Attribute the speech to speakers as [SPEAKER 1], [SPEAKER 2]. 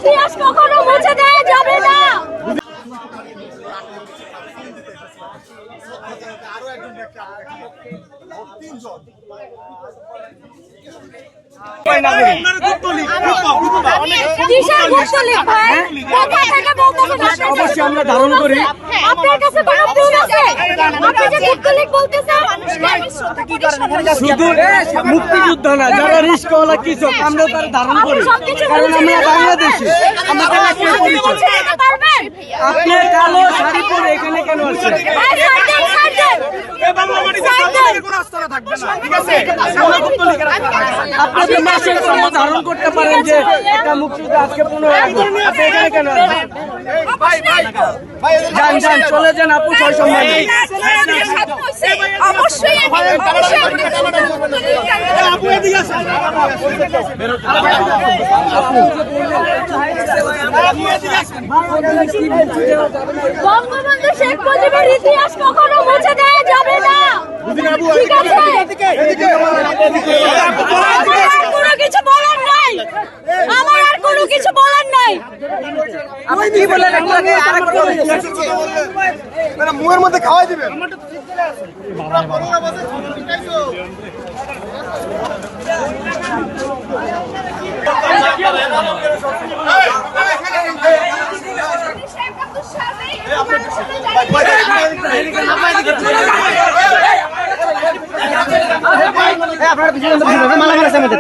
[SPEAKER 1] ইতিহাস কখনো মুছে দেওয়া যাবে না।
[SPEAKER 2] অবশ্যই আমরা ধারণ করি।
[SPEAKER 1] আপনার কাছে কোনো প্রুফ আছে? আপনি যে যুদ্ধলীগ বলতেছেন,
[SPEAKER 2] শুধু মুক্তিযোদ্ধা না, যারা রিস্কওয়ালা কৃষক আমরা তারা ধারণ করি, কারণ আমরা বাংলাদেশি। আমাদের একটা পরিচয়। আপনি কালো শাড়ি পরে এখানে কেন আসছেন? আপনাদের মাসের শ্রম ধারণ করতে পারেন যে একটা মুক্তিযোদ্ধা আজকে 15 আগস্ট, আপনি এখানে কেন আসছেন? যান যান চলে যান আপু, ছয় সম্মান
[SPEAKER 1] বঙ্গবন্ধু শেখ মুজিবের ইতিহাস কখনো মুছে দেওয়া যাবে না। ঠিক আছে, কোনো কিছু বলার নাই, আমার আর কোনো কিছু বলার নাই।
[SPEAKER 2] আপনি কি বলেন?
[SPEAKER 3] মুখের মধ্যে খাওয়াই দিবেন। আপনারা পিছনে মালা মারা আমাদের